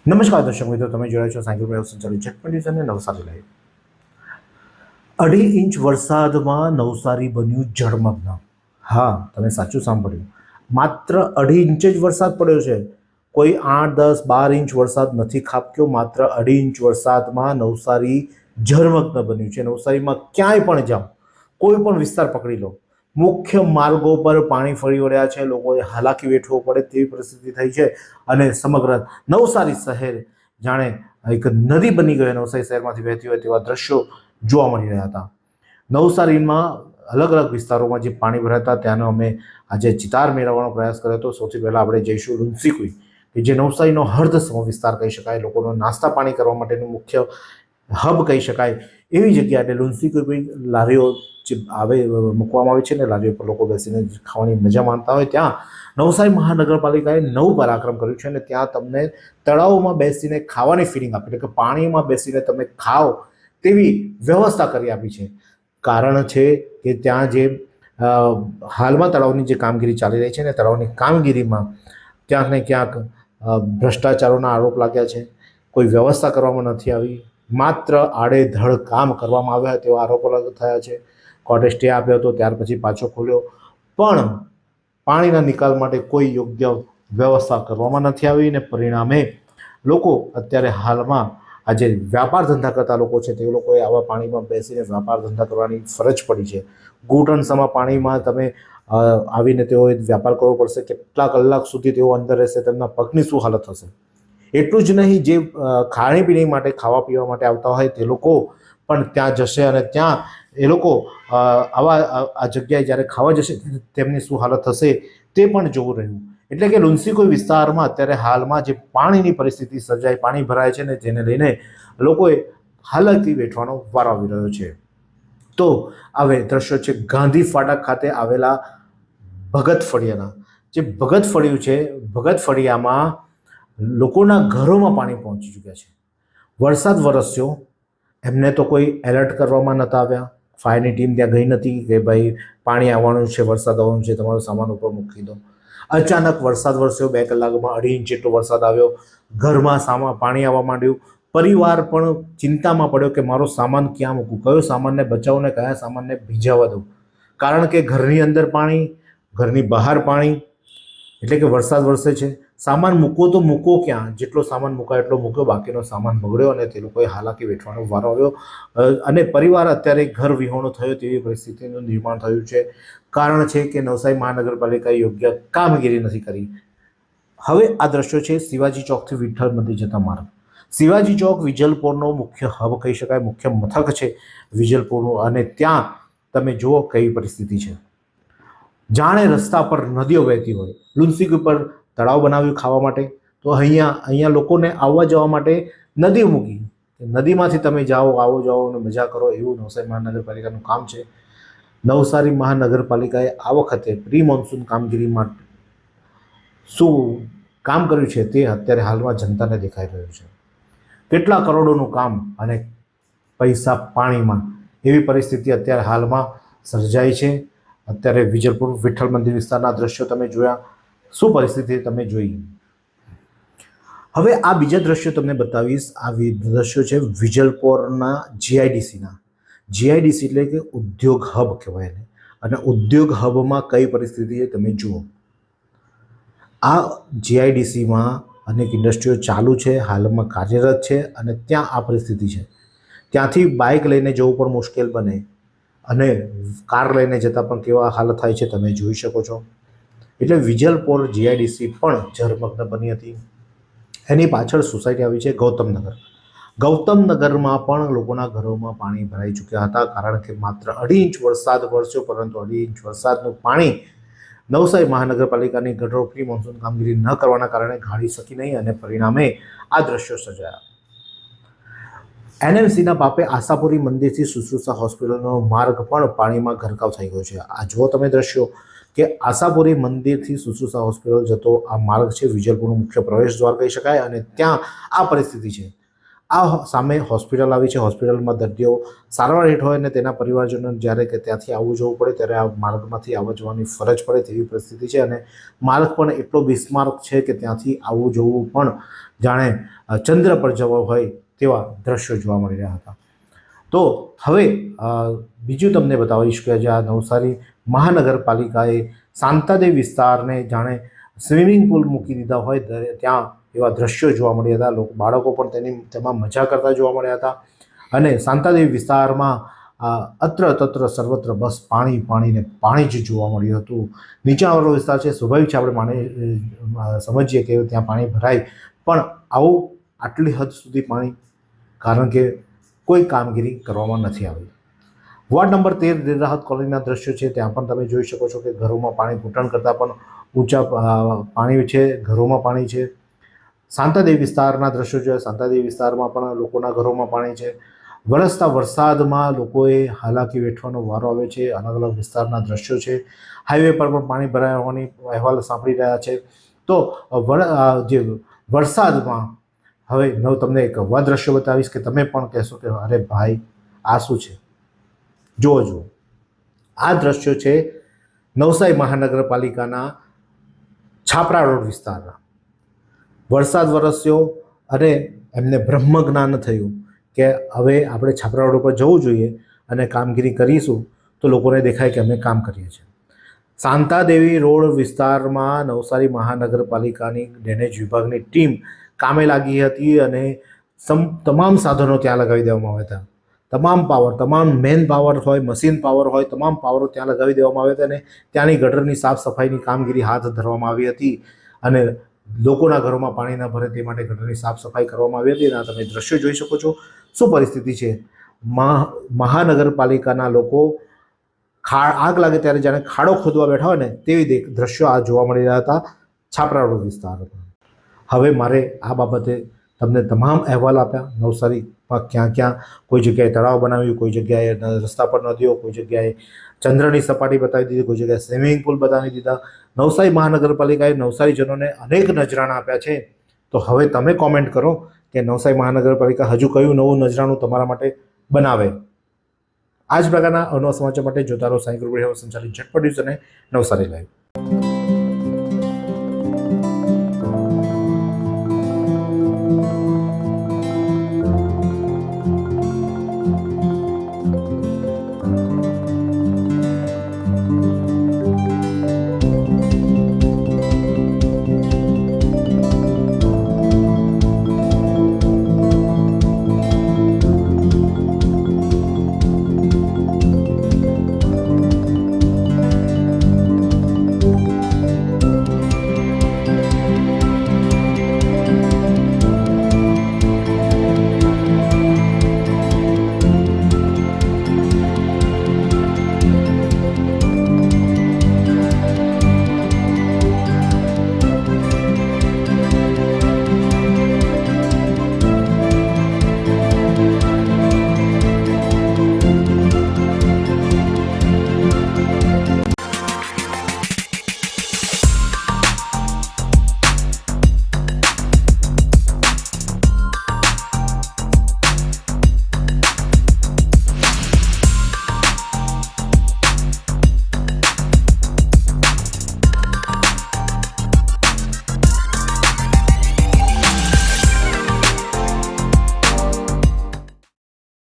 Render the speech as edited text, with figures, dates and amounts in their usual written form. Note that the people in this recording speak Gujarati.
નમસ્કાર દર્શક મિત્રો, તમે જોડ્યા છો સાયકલ પ્રયોગ સંચાલિત ઝટપટ ન્યૂઝ અને નવસારી લાઈવ। 2.5 ઇંચ વરસાદમાં નવસારી બન્યું જળમગ્ન। હા, તમે સાચું સાંભળ્યું, માત્ર 2.5 ઇંચ જ વરસાદ પડ્યો છે। કોઈ 8, 10, 12 ઇંચ વરસાદ નથી ખાબક્યો। માત્ર 2.5 ઇંચ વરસાદમાં નવસારી જળમગ્ન બન્યું છે। નવસારીમાં ક્યાંય પણ જાઓ, કોઈ પણ વિસ્તાર પકડી લો, મુખ્ય માર્ગો પર પાણી ફરી વળ્યા છે। લોકોએ હાલાકી વેઠવો પડે તેવી પરિસ્થિતિ થઈ છે અને સમગ્ર નવસારી શહેર જાણે એક નદી બની ગયો। નવસારી શહેરમાંથી વહેતી હોય તેવા દ્રશ્યો જોવા મળી રહ્યા હતા। નવસારીમાં અલગ અલગ વિસ્તારોમાં જે પાણી ભરાયા હતા ત્યાંનો અમે આજે ચિતાર મેળવવાનો પ્રયાસ કર્યો હતો। સૌથી પહેલાં આપણે જઈશું લુન્સીકુઈ, કે જે નવસારીનો હર્દસમ વિસ્તાર કહી શકાય, લોકોનો નાસ્તા પાણી કરવા માટેનું મુખ્ય હબ કહી શકાય એવી જગ્યા। એટલે લુન્સીકુઈ લારીઓ જે મૂકવામાં આવે છે ને, લારીઓ પર લોકો બેસીને ખાવાની મજા માણતા હોય, ત્યાં નવસારી મહાનગરપાલિકાએ નવું પરાક્રમ કર્યું છે અને ત્યાં તમને તળાવોમાં બેસીને ખાવાની ફિલિંગ આપી, એટલે કે પાણીમાં બેસીને તમે ખાઓ તેવી વ્યવસ્થા કરી આપી છે। કારણ છે કે ત્યાં જે હાલમાં તળાવની જે કામગીરી ચાલી રહી છે ને, તળાવની કામગીરીમાં ક્યાંક ને ક્યાંક ભ્રષ્ટાચારોના આરોપ લાગ્યા છે। કોઈ વ્યવસ્થા કરવામાં નથી આવી, માત્ર આડેધડ કામ કરવામાં આવ્યા તેવા આરોપો થયા છે। કોર્ટે સ્ટે આપ્યો હતો, ત્યાર પછી પાછો ખોલ્યો, પણ પાણીના નિકાલ માટે કોઈ યોગ્ય વ્યવસ્થા કરવામાં નથી આવી ને પરિણામે લોકો અત્યારે હાલમાં આજે વ્યાપાર ધંધા કરતા લોકો છે તે લોકોએ આવા પાણીમાં બેસીને વ્યાપાર ધંધા કરવાની ફરજ પડી છે। ઘૂંટણસમાં પાણીમાં તમે આવીને તેઓએ વ્યાપાર કરવો પડશે। કેટલા કલાક સુધી તેઓ અંદર રહેશે, તેમના પગની શું હાલત હશે। એટલું જ નહીં, જે ખાણીપીણી માટે, ખાવા પીવા માટે આવતા હોય તે લોકો પણ ત્યાં જશે અને ત્યાં એ લોકો આ જગ્યાએ જ્યારે ખાવા જશે તેમની શું હાલત થશે તે પણ જોવું રહ્યું। એટલે કે લુન્સીકુઈ વિસ્તારમાં અત્યારે હાલમાં જે પાણીની પરિસ્થિતિ સર્જાઈ, પાણી ભરાય છે ને, જેને લઈને લોકોએ હાલાકી વેઠવાનો વારો આવી રહ્યો છે। તો હવે દ્રશ્યો છે ગાંધી ફાટક ખાતે આવેલા ભગત ફળિયાના। જે ભગત ફળિયું છે, ભગત ફળિયામાં લોકોના ઘરોમાં પાણી પહોંચી ચૂક્યા છે। વરસાદ વરસ્યો, એમને તો કોઈ એલર્ટ કરવામાં નહોતા આવ્યા, ફાયરની ટીમ ત્યાં ગઈ નથી કે ભાઈ પાણી આવવાનું છે, વરસાદ આવવાનું છે, તમારો સામાન ઉપર મૂકી દો। અચાનક વરસાદ વરસ્યો, 2 કલાકમાં 2.5 ઇંચ જેટલો વરસાદ આવ્યો, ઘરમાં પાણી આવવા માંડ્યું। પરિવાર પણ ચિંતામાં પડ્યો કે મારો સામાન ક્યાં મૂકું, કયો સામાનને બચાવું ને કયા સામાનને ભીજાવા દઉં। કારણ કે ઘરની અંદર પાણી, ઘરની બહાર પાણી, એટલે કે વરસાદ વરસે છે, સામાન મૂકો તો મૂકો ક્યાં? જેટલો સામાન મૂકાય એટલો મૂક્યો, બાકીનો સામાન બગડ્યો અને તે લોકોએ હાલાકી વેઠવાનો વારો આવ્યો અને પરિવાર અત્યારે ઘર વિહોણો થયો તેવી પરિસ્થિતિનું નિર્માણ થયું છે। કારણ છે કે નવસારી મહાનગરપાલિકાએ યોગ્ય કામગીરી નથી કરી। હવે આ દ્રશ્યો છે શિવાજી ચોકથી વિઠ્ઠલ મંદિર જતા માર્ગ। શિવાજી ચોક વિજલપોરનો મુખ્ય હબ કહી શકાય, મુખ્ય મથક છે વિજલપોરનું, અને ત્યાં તમે જુઓ કઈ પરિસ્થિતિ છે। જાણે રસ્તા પર નદીઓ વહેતી હોય। લુન્સીકુઈ પર તળાવ બનાવ્યું ખાવા માટે, તો અહીંયા લોકોને આવવા જવા માટે નદી મૂકી, નદીમાંથી તમે જાઓ, આવો જાઓ અને મજા કરો, એવું નવસારી મહાનગરપાલિકાનું કામ છે। નવસારી મહાનગરપાલિકાએ આ વખતે પ્રી મોન્સૂન કામગીરીમાં શું કામ કર્યું છે તે અત્યારે હાલમાં જનતાને દેખાઈ રહ્યું છે। કેટલા કરોડોનું કામ અને પૈસા પાણીમાં, એવી પરિસ્થિતિ અત્યારે હાલમાં સર્જાઈ છે। અત્યારે વિજલપુર વિઠ્ઠલ મંદિર વિસ્તારના દ્રશ્યો તમે જોયા, શું પરિસ્થિતિ તમે જોઈ। હવે આ બીજા દ્રશ્યો તમને બતાવીશ। આ દ્રશ્યો છે વિજલપોરના જીઆઈડીસીના। જીઆઈડીસી એટલે કે ઉદ્યોગ હબ કહેવાય એને, અને ઉદ્યોગ હબમાં કઈ પરિસ્થિતિ છે તમે જુઓ। આ જીઆઈડીસીમાં અનેક ઇન્ડસ્ટ્રીઓ ચાલુ છે, હાલમાં કાર્યરત છે, અને ત્યાં આ પરિસ્થિતિ છે। ત્યાંથી બાઇક લઈને જવું પણ મુશ્કેલ બને અને કાર લઈને જતાં પણ કેવા હાલત થાય છે તમે જોઈ શકો છો। એટલે વિજલપોર જીઆઈડીસી પણ જળમગ્ન બની હતી। એની પાછળ સોસાયટી આવી છે ગૌતમનગર। ગૌતમનગરમાં પણ લોકોના ઘરોમાં પાણી ભરાઈ ચૂક્યા હતા, કારણ કે માત્ર 2.5 ઇંચ વરસાદ વરસ્યો, પરંતુ 2.5 ઇંચ વરસાદનું પાણી નવસારી મહાનગરપાલિકાની ગટરો પ્રી મોન્સૂન કામગીરી ન કરવાના કારણે ગાળી શકી નહીં અને પરિણામે આ દ્રશ્યો સર્જાયા। એનએમસીના પાપે આશાપુરી મંદિરથી શુશ્રુષા હોસ્પિટલનો માર્ગ પણ પાણીમાં ગરકાવ થઈ ગયો છે। આ જુઓ તમે દ્રશ્યો કે આશાપુરી મંદિરથી શુશ્રુષા હોસ્પિટલ જતો આ માર્ગ છે, વિજલપુરનું મુખ્ય પ્રવેશ દ્વાર કહી શકાય, અને ત્યાં આ પરિસ્થિતિ છે। આ સામે હોસ્પિટલ આવી છે, હોસ્પિટલમાં દર્દીઓ સારવાર હેઠળ હોય અને તેના પરિવારજનો જ્યારે કે ત્યાંથી આવવું જવું પડે ત્યારે આ માર્ગમાંથી આવવા જવાની ફરજ પડે તેવી પરિસ્થિતિ છે. અને માર્ગ પણ એટલો બિસ્માર્ક છે કે ત્યાંથી આવવું જવું પણ જાણે ચંદ્ર પર જવું હોય તેવા દ્રશ્યો જોવા મળી રહ્યા હતા. તો હવે બીજું તમને બતાવીશ કે જે આ નવસારી મહાનગરપાલિકાએ શાંતાદેવી વિસ્તારને જાણે સ્વિમિંગ પુલ મૂકી દીધા હોય ત્યાં એવા દ્રશ્યો જોવા મળ્યા હતા. બાળકો પણ તેમાં મજા કરતા જોવા મળ્યા હતા. અને શાંતાદેવી વિસ્તારમાં અત્ર તત્ર સર્વત્ર બસ પાણી પાણી પાણી જ જોવા મળ્યું હતું. નીચાણવાળો વિસ્તાર છે, સ્વાભાવિક છે, આપણે સમજીએ કે ત્યાં પાણી ભરાય, પણ આવું આટલી હદ સુધી પાણી કારણ કે કોઈ કામગીરી કરવામાં નથી આવી. વોર્ડ નંબર 13 દિલ રાહત કોલોનીના દ્રશ્યો છે, ત્યાં પણ તમે જોઈ શકો છો કે ઘરોમાં પાણી ઘૂંટણ કરતાં પણ ઊંચા પાણી છે, ઘરોમાં પાણી છે. શાંતાદેવી વિસ્તારના દ્રશ્યો છે, શાંતાદેવી વિસ્તારમાં પણ લોકોના ઘરોમાં પાણી છે. વરસતા વરસાદમાં લોકોએ હાલાકી વેઠવાનો વારો આવે છે. અલગ અલગ વિસ્તારના દ્રશ્યો છે. હાઈવે પર પણ પાણી ભરાયા હોવાની અહેવાલ સાંભળી રહ્યા છે. તો જે વરસાદમાં હવે તમને એક એવા દ્રશ્યો બતાવીશ કે તમે પણ કહેશો કે અરે ભાઈ આ શું છે. જુઓ આ દ્રશ્યો છે નવસારી મહાનગરપાલિકાના છાપરા રોડ વિસ્તારના. વરસાદ વરસ્યો અને એમને બ્રહ્મ જ્ઞાન થયું કે હવે આપણે છાપરા રોડ ઉપર જવું જોઈએ અને કામગીરી કરીશું તો લોકોને દેખાય કે અમે કામ કરીએ છીએ. શાંતાદેવી રોડ વિસ્તારમાં નવસારી મહાનગરપાલિકાની ડ્રેનેજ વિભાગની ટીમ કામે લાગી હતી અને તમામ સાધનો ત્યાં લગાવી દેવામાં આવ્યા હતા. તમામ પાવર, તમામ મેન પાવર હોય, મશીન પાવર હોય, તમામ પાવરો ત્યાં લગાવી દેવામાં આવ્યા હતા અને ત્યાંની ગટરની સાફ સફાઈની કામગીરી હાથ ધરવામાં આવી હતી. અને લોકોના ઘરોમાં પાણી ન ભરે તે માટે ગટરની સાફ સફાઈ કરવામાં આવી હતી. અને તમે દ્રશ્યો જોઈ શકો છો શું પરિસ્થિતિ છે. મહાનગરપાલિકાના લોકો આગ લાગે ત્યારે જાણે ખાડો ખોદવા બેઠા હોય ને તેવી દ્રશ્યો આ જોવા મળી રહ્યા હતા છાપરા રોડ વિસ્તારમાં. હવે મારે આ બાબતે તમને તમામ અહેવાલ આપ્યા. નવસારીમાં ક્યાં ક્યાં કોઈ જગ્યાએ તળાવ બનાવ્યું, કોઈ જગ્યાએ રસ્તા પર નદીઓ, કોઈ જગ્યાએ ચંદ્રની સપાટી બતાવી દીધી, કોઈ જગ્યાએ સ્વિમિંગ પુલ બનાવી દીધા. નવસારી મહાનગરપાલિકાએ નવસારીજનોને અનેક નજરાણા આપ્યા છે. તો હવે તમે કોમેન્ટ કરો કે નવસારી મહાનગરપાલિકા હજુ કયું નવું નજરાણું તમારા માટે બનાવે. આ જ પ્રકારના અવનવા સમાચાર માટે જોતા રહો સાંઈ ગ્રુપ સંચાલિત ઝટપટ ન્યૂઝ અને નવસારી લાઈવ.